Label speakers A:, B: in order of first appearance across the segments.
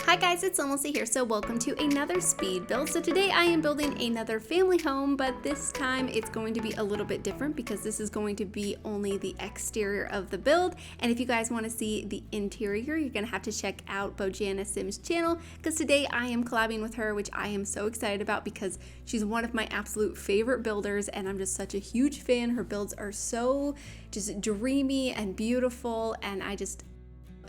A: Hi guys, it's SimLicy here, so welcome to another speed build. So today I am building another family home, but this time it's going to be a little bit different because this is going to be only the exterior of the build. And if you guys want to see the interior, you're going to have to check out Bojana Sim's channel because today I am collabing with her, which I am so excited about because she's one of my absolute favorite builders and I'm just such a huge fan. Her builds are so just dreamy and beautiful, and I just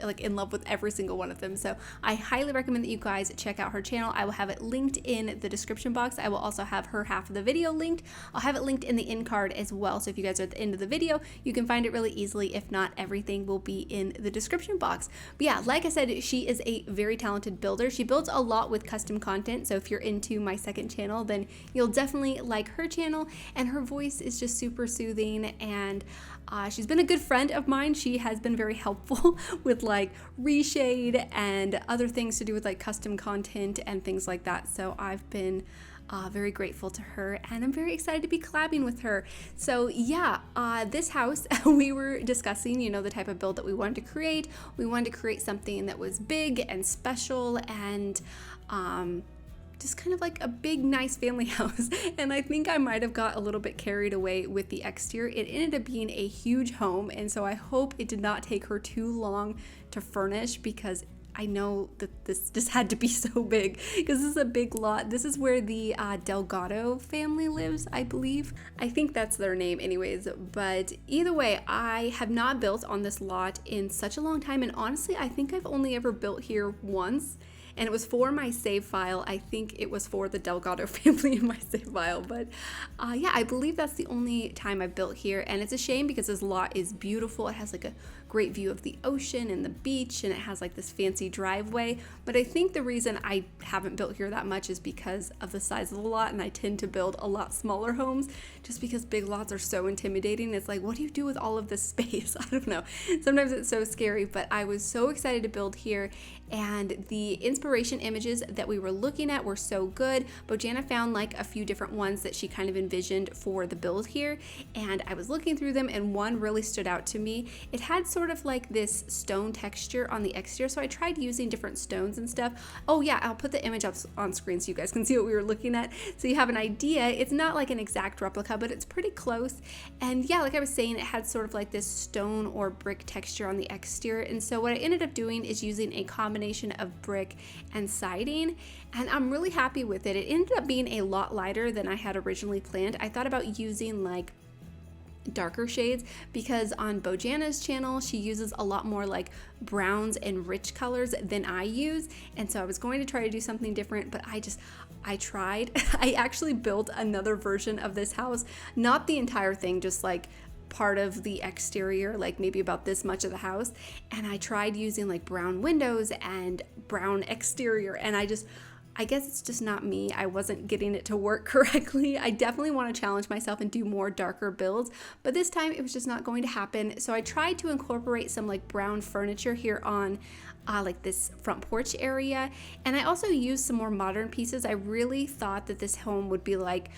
A: like in love with every single one of them. So I highly recommend that you guys check out her channel. I will have it linked in the description box. I will also have her half of the video linked. I'll have it linked in the end card as well. So if you guys are at the end of the video, you can find it really easily. If not, everything will be in the description box. But yeah, like I said, she is a very talented builder. She builds a lot with custom content. So if you're into my second channel, then you'll definitely like her channel, and her voice is just super soothing, and she's been a good friend of mine. She has been very helpful with like Reshade and other things to do with like custom content and things like that. So I've been very grateful to her, and I'm very excited to be collabing with her. So yeah, this house we were discussing, you know, the type of build that we wanted to create. We wanted to create something that was big and special and just kind of like a big, nice family house. And I think I might have got a little bit carried away with the exterior. It ended up being a huge home, and so I hope it did not take her too long to furnish, because I know that this just had to be so big because this is a big lot. This is where the Delgado family lives, I believe. I think that's their name anyways. But either way, I have not built on this lot in such a long time. And honestly, I think I've only ever built here once. And it was for my save file. I think it was for the Delgado family in my save file. But yeah, I believe that's the only time I've built here. And it's a shame because this lot is beautiful. It has like a great view of the ocean and the beach, and it has like this fancy driveway. But I think the reason I haven't built here that much is because of the size of the lot, and I tend to build a lot smaller homes just because big lots are so intimidating. It's like, what do you do with all of this space? I don't know. Sometimes it's so scary, but I was so excited to build here, and the inspiration images that we were looking at were so good. Bojana found like a few different ones that she kind of envisioned for the build here, and I was looking through them, and one really stood out to me. It had sort of like this stone texture on the exterior, so I tried using different stones and stuff. Oh yeah, I'll put the image up on screen so you guys can see what we were looking at, so you have an idea. It's not like an exact replica, but it's pretty close. And yeah, like I was saying, it had sort of like this stone or brick texture on the exterior, and so what I ended up doing is using a combination of brick and siding, and I'm really happy with it. It ended up being a lot lighter than I had originally planned. I thought about using like darker shades because on Bojana's channel she uses a lot more like browns and rich colors than I use, and so I was going to try to do something different, but I tried. I actually built another version of this house, not the entire thing, just like part of the exterior, like maybe about this much of the house, and I tried using like brown windows and brown exterior, and I guess it's just not me. I wasn't getting it to work correctly. I definitely want to challenge myself and do more darker builds, but this time it was just not going to happen. So I tried to incorporate some like brown furniture here on like this front porch area, and I also used some more modern pieces. I really thought that this home would be like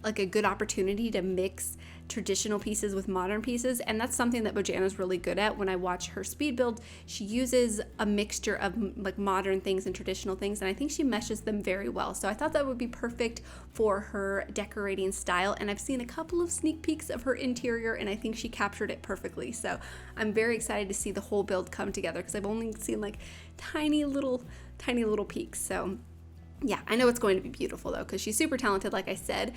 A: a good opportunity to mix traditional pieces with modern pieces, and that's something that Bojana's really good at. When I watch her speed build, she uses a mixture of like modern things and traditional things, and I think she meshes them very well. So I thought that would be perfect for her decorating style, and I've seen a couple of sneak peeks of her interior, and I think she captured it perfectly. So I'm very excited to see the whole build come together because I've only seen like tiny little peeks. So yeah, I know it's going to be beautiful though because she's super talented, like I said.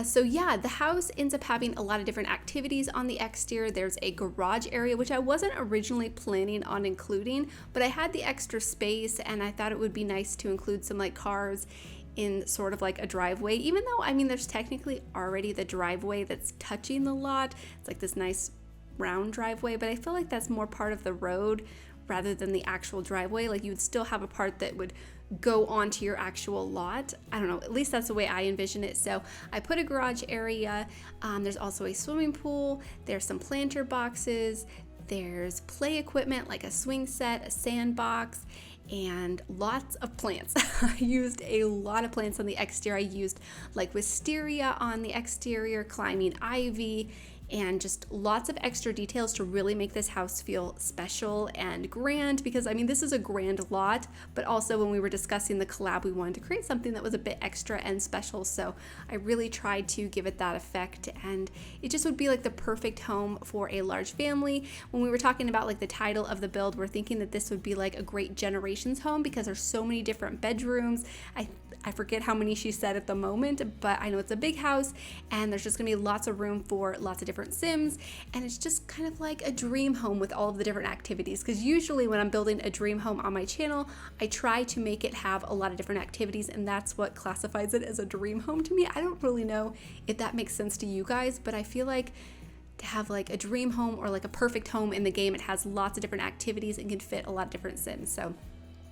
A: So yeah, the house ends up having a lot of different activities on the exterior. There's a garage area, which I wasn't originally planning on including, but I had the extra space and I thought it would be nice to include some like cars in sort of like a driveway, even though, I mean, there's technically already the driveway that's touching the lot. It's like this nice round driveway, but I feel like that's more part of the road rather than the actual driveway. Like you would still have a part that would go onto your actual lot. I don't know, at least that's the way I envision it. So I put a garage area. There's also a swimming pool. There's some planter boxes. There's play equipment like a swing set, a sandbox, and lots of plants. I used a lot of plants on the exterior. I used like wisteria on the exterior, climbing ivy, and just lots of extra details to really make this house feel special and grand, because I mean, this is a grand lot, but also when we were discussing the collab, we wanted to create something that was a bit extra and special. So I really tried to give it that effect, and it just would be like the perfect home for a large family. When we were talking about like the title of the build, we're thinking that this would be like a great generations home because there's so many different bedrooms. I forget how many she said at the moment, but I know it's a big house and there's just gonna be lots of room for lots of different Sims, and it's just kind of like a dream home with all of the different activities, because usually when I'm building a dream home on my channel, I try to make it have a lot of different activities, and that's what classifies it as a dream home to me. I don't really know if that makes sense to you guys, but I feel like to have like a dream home or like a perfect home in the game, it has lots of different activities and can fit a lot of different Sims. So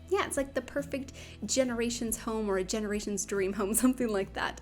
A: yeah, it's like the perfect generations home or a generations dream home, something like that.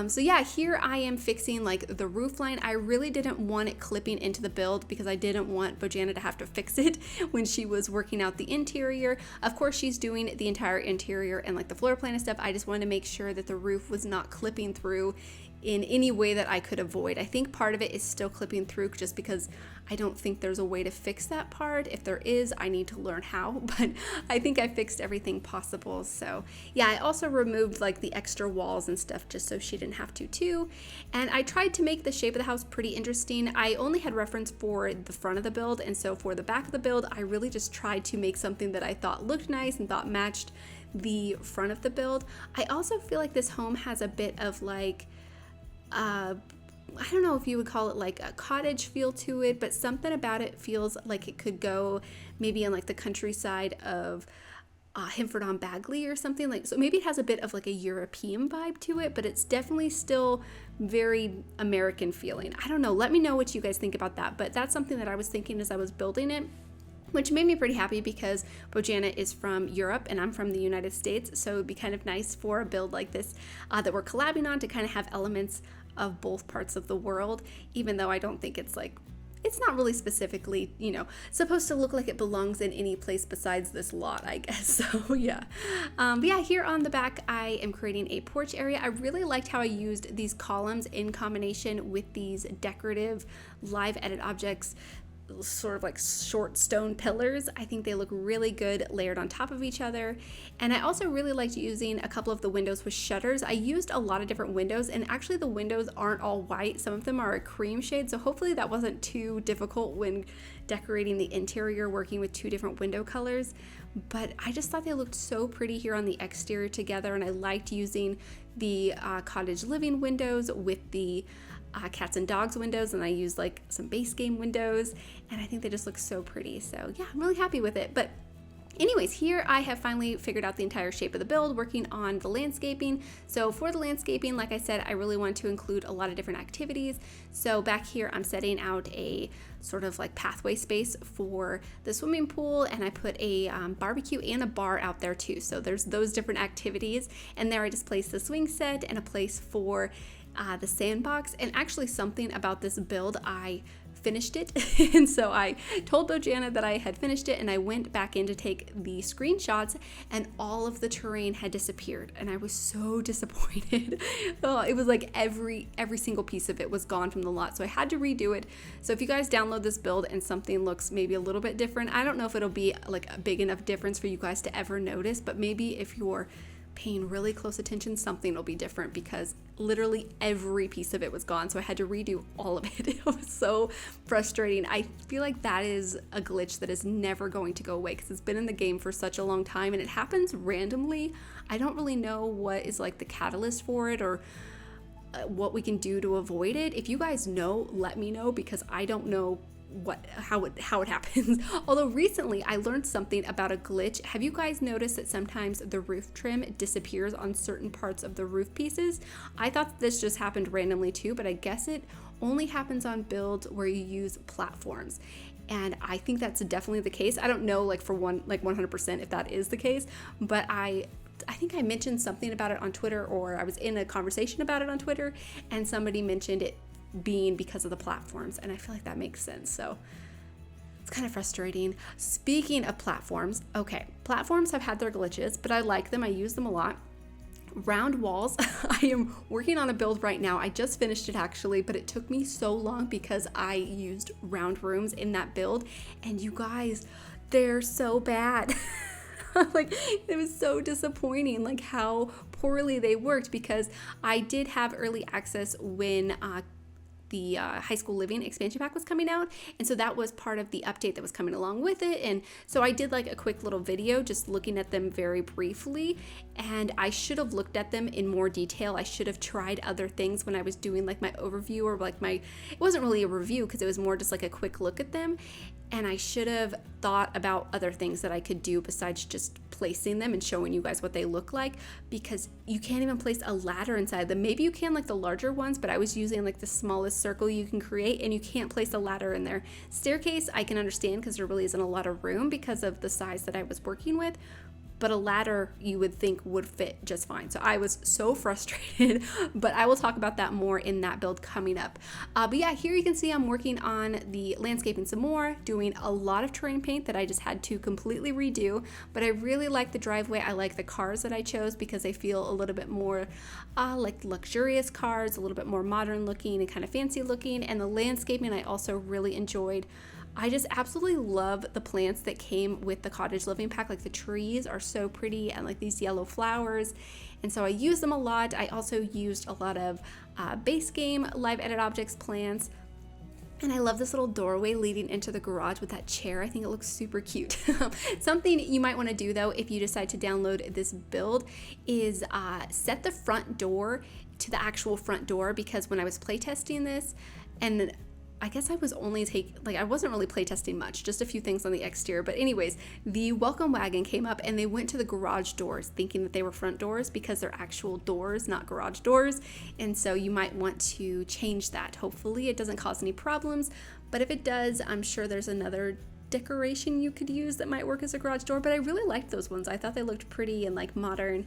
A: So yeah, here I am fixing like the roof line. I really didn't want it clipping into the build because I didn't want Bojana to have to fix it when she was working out the interior. Of course, she's doing the entire interior and like the floor plan and stuff. I just wanted to make sure that the roof was not clipping through in any way that I could avoid. I think part of it is still clipping through just because I don't think there's a way to fix that part. If there is, I need to learn how, but I think I fixed everything possible. So yeah, I also removed like the extra walls and stuff just so she didn't have to too. And I tried to make the shape of the house pretty interesting. I only had reference for the front of the build, and so for the back of the build, I really just tried to make something that I thought looked nice and thought matched the front of the build. I also feel like this home has a bit of like, I don't know if you would call it like a cottage feel to it, but something about it feels like it could go maybe in like the countryside of Hinford on Bagley or something like. So maybe it has a bit of like a European vibe to it, but it's definitely still very American feeling. I don't know. Let me know what you guys think about that, but that's something that I was thinking as I was building it, which made me pretty happy because Bojana is from Europe and I'm from the United States. So it'd be kind of nice for a build like this that we're collabing on to kind of have elements of both parts of the world, even though I don't think it's like, it's not really specifically, you know, supposed to look like it belongs in any place besides this lot, I guess. So yeah. But yeah, here on the back, I am creating a porch area. I really liked how I used these columns in combination with these decorative live edit objects, sort of like short stone pillars. I think they look really good layered on top of each other. And I also really liked using a couple of the windows with shutters. I used a lot of different windows, and actually the windows aren't all white. Some of them are a cream shade, so hopefully that wasn't too difficult when decorating the interior, working with two different window colors. But I just thought they looked so pretty here on the exterior together, and I liked using the cottage living windows with the cats and dogs windows, and I used like some base game windows, and I think they just look so pretty. So yeah, I'm really happy with it. But anyways, here I have finally figured out the entire shape of the build, working on the landscaping. So for the landscaping, like I said, I really want to include a lot of different activities. So back here, I'm setting out a sort of like pathway space for the swimming pool, and I put a barbecue and a bar out there too. So there's those different activities, and there I just placed the swing set and a place for the sandbox. And actually something about this build, I finished it and so I told Bojana that I had finished it, and I went back in to take the screenshots, and all of the terrain had disappeared, and I was so disappointed. Oh, it was like every single piece of it was gone from the lot, so I had to redo it. So if you guys download this build and something looks maybe a little bit different, I don't know if it'll be like a big enough difference for you guys to ever notice, but maybe if you're paying really close attention, something will be different, because literally every piece of it was gone, so I had to redo all of it. It was so frustrating. I feel like that is a glitch that is never going to go away because it's been in the game for such a long time, and it happens randomly. I don't really know what is like the catalyst for it, or what we can do to avoid it. If you guys know, let me know, because I don't know how it happens. Although recently I learned something about a glitch. Have you guys noticed that sometimes the roof trim disappears on certain parts of the roof pieces? I thought this just happened randomly too, but I guess it only happens on builds where you use platforms. And I think that's definitely the case. I don't know like for 100% if that is the case, but I think I mentioned something about it on Twitter, or I was in a conversation about it on Twitter, and somebody mentioned it being because of the platforms, and I feel like that makes sense. So it's kind of frustrating. Speaking of platforms, okay, platforms have had their glitches, but I like them. I use them a lot. round walls. I am working on a build right now. I just finished it actually, but it took me so long because I used round rooms in that build, and you guys, they're so bad. Like, it was so disappointing, like how poorly they worked, because I did have early access when the high school living expansion pack was coming out, and so that was part of the update that was coming along with it. And so I did like a quick little video just looking at them very briefly, and I should have looked at them in more detail. I should have tried other things when I was doing like my overview, or like it wasn't really a review because it was more just like a quick look at them. And I should have thought about other things that I could do besides just placing them and showing you guys what they look like, because you can't even place a ladder inside them. Maybe you can like the larger ones, but I was using like the smallest circle you can create, and you can't place a ladder in there. Staircase I can understand because there really isn't a lot of room because of the size that I was working with, but a ladder you would think would fit just fine. So I was so frustrated, but I will talk about that more in that build coming up. But yeah, here you can see I'm working on the landscaping some more, doing a lot of terrain paint that I just had to completely redo, but I really like the driveway. I like the cars that I chose because they feel a little bit more like luxurious cars, a little bit more modern looking and kind of fancy looking. And the landscaping I also really enjoyed. I just absolutely love the plants that came with the cottage living pack. Like the trees are so pretty, and like these yellow flowers, and so I use them a lot. I also used a lot of base game live edit objects plants, and I love this little doorway leading into the garage with that chair. I think it looks super cute. Something you might want to do though if you decide to download this build is set the front door to the actual front door, because when I was playtesting this, and I guess I was only I wasn't really playtesting much, just a few things on the exterior. But anyways, the welcome wagon came up and they went to the garage doors thinking that they were front doors because they're actual doors, not garage doors. And so you might want to change that. Hopefully it doesn't cause any problems. But if it does, I'm sure there's another decoration you could use that might work as a garage door, but I really liked those ones. I thought they looked pretty and like modern.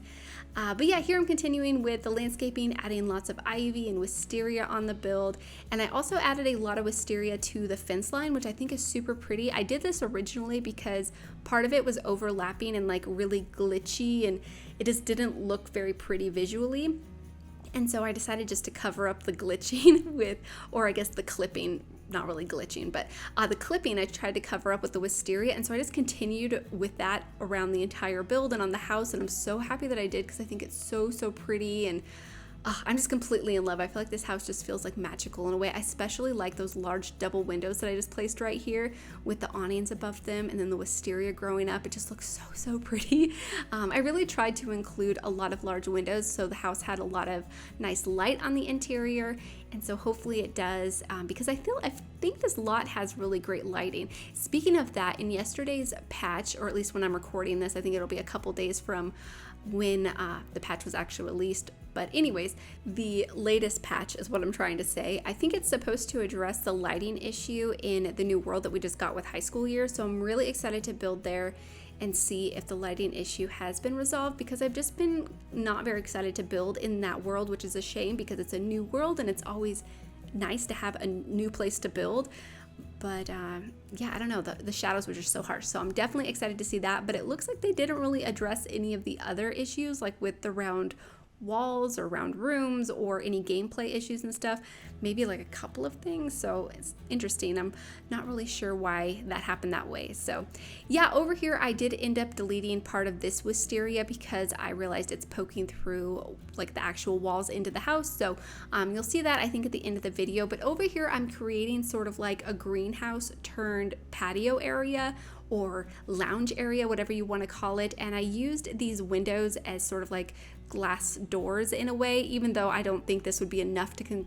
A: But yeah, here I'm continuing with the landscaping, adding lots of ivy and wisteria on the build, and I also added a lot of wisteria to the fence line, which I think is super pretty. I did this originally because part of it was overlapping and like really glitchy, and it just didn't look very pretty visually. And so I decided just to cover up the glitching with, or I guess the clipping, not really glitching, but the clipping I tried to cover up with the wisteria. And so I just continued with that around the entire build and on the house. And I'm so happy that I did, because I think it's so pretty, and I'm just completely in love. I feel like this house just feels like magical in a way. I especially like those large double windows that I just placed right here with the awnings above them, and then the wisteria growing up. It just looks so pretty. I really tried to include a lot of large windows so the house had a lot of nice light on the interior, and so hopefully it does, because I think this lot has really great lighting. Speaking of that, in yesterday's patch, or at least when I'm recording this, I think it'll be a couple days from when the patch was actually released. But anyways, the latest patch is what I'm trying to say. I think it's supposed to address the lighting issue in the new world that we just got with high school year. So I'm really excited to build there and see if the lighting issue has been resolved, because I've just been not very excited to build in that world, which is a shame because it's a new world and it's always nice to have a new place to build. But yeah, I don't know, the shadows were just so harsh. So I'm definitely excited to see that, but it looks like they didn't really address any of the other issues, like with the round walls or round rooms or any gameplay issues and stuff. Maybe like a couple of things, so it's interesting. I'm not really sure why that happened that way. So yeah, over here I did end up deleting part of this wisteria because I realized it's poking through like the actual walls into the house. So you'll see that I think at the end of the video. But over here I'm creating sort of like a greenhouse turned patio area or lounge area, whatever you want to call it. And I used these windows as sort of like glass doors in a way, even though I don't think this would be enough to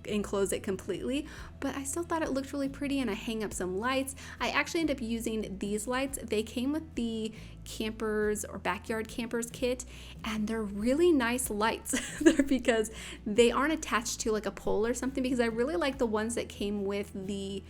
A: enclose it completely, but I still thought it looked really pretty. And I hang up some lights. I actually end up using these lights. They came with the campers or backyard campers kit, and they're really nice lights. They're because they aren't attached to like a pole or something, because I really like the ones that came with the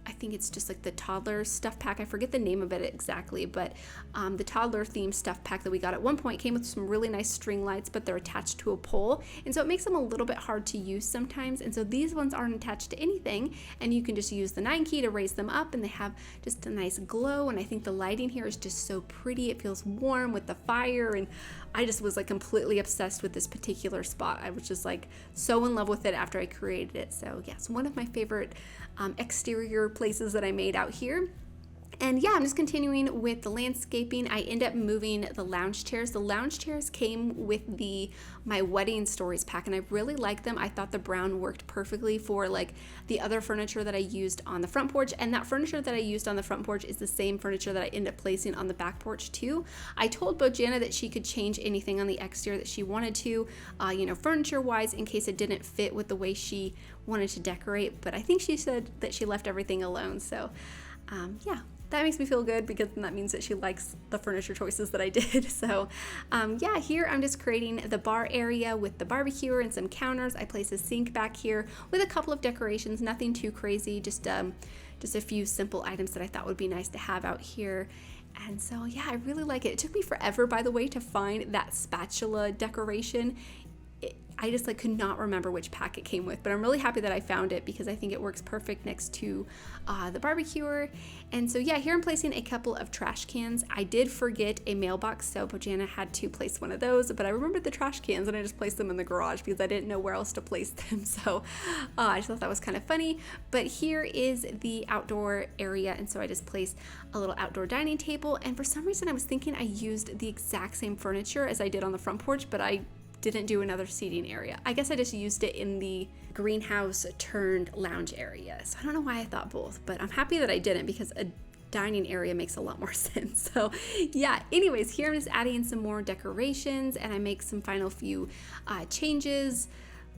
A: I think it's just like the toddler stuff pack. I forget the name of it exactly, but the toddler themed stuff pack that we got at one point came with some really nice string lights, but they're attached to a pole. And so it makes them a little bit hard to use sometimes. And so these ones aren't attached to anything, and you can just use the 9 key to raise them up, and they have just a nice glow. And I think the lighting here is just so pretty. It feels warm with the fire, and I just was like completely obsessed with this particular spot. I was just like so in love with it after I created it. So yes, one of my favorite exterior places that I made out here. And yeah, I'm just continuing with the landscaping. I end up moving the lounge chairs. The lounge chairs came with my wedding stories pack, and I really like them. I thought the brown worked perfectly for like the other furniture that I used on the front porch, and that furniture that I used on the front porch is the same furniture that I end up placing on the back porch too. I told Bojana that she could change anything on the exterior that she wanted to, furniture wise, in case it didn't fit with the way she wanted to decorate, but I think she said that she left everything alone. So yeah, that makes me feel good, because then that means that she likes the furniture choices that I did. So yeah, here I'm just creating the bar area with the barbecue and some counters. I place a sink back here with a couple of decorations, nothing too crazy, just a few simple items that I thought would be nice to have out here. And so yeah, I really like it. It took me forever, by the way, to find that spatula decoration. I just like could not remember which pack it came with, but I'm really happy that I found it, because I think it works perfect next to the barbecuer. And so yeah, here I'm placing a couple of trash cans. I did forget a mailbox, so Bojana had to place one of those, but I remembered the trash cans and I just placed them in the garage because I didn't know where else to place them. So I just thought that was kind of funny. But here is the outdoor area, and so I just placed a little outdoor dining table, and for some reason I was thinking I used the exact same furniture as I did on the front porch, but I didn't do another seating area. I guess I just used it in the greenhouse turned lounge area. So I don't know why I thought both, but I'm happy that I didn't, because a dining area makes a lot more sense. So yeah, anyways, here I'm just adding some more decorations, and I make some final few changes.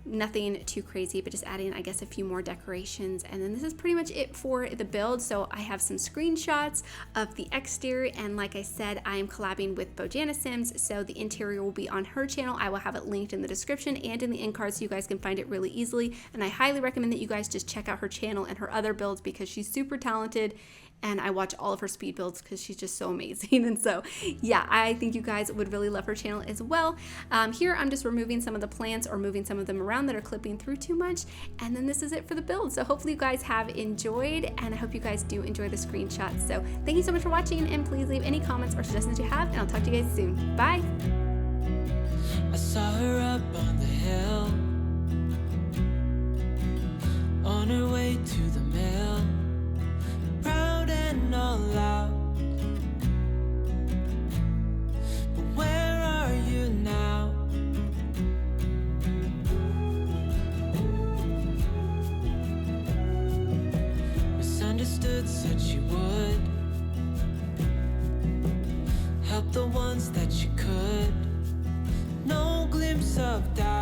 A: Nothing too crazy, but just adding, I guess, a few more decorations. And then this is pretty much it for the build. So I have some screenshots of the exterior, and like I said, I am collabing with Bojana Sims, so the interior will be on her channel. I will have it linked in the description and in the end card, so you guys can find it really easily. And I highly recommend that you guys just check out her channel and her other builds, because she's super talented, and I watch all of her speed builds because she's just so amazing. And so yeah, I think you guys would really love her channel as well. Here I'm just removing some of the plants, or moving some of them around that are clipping through too much, and then this is it for the build. So hopefully you guys have enjoyed, and I hope you guys do enjoy the screenshots. So thank you so much for watching, and please leave any comments or suggestions you have, and I'll talk to you guys soon. Bye.
B: I saw her up on the hill, on her way to the mill, proud and all out. But where are you now? Misunderstood, said she would help the ones that she could. No glimpse of doubt.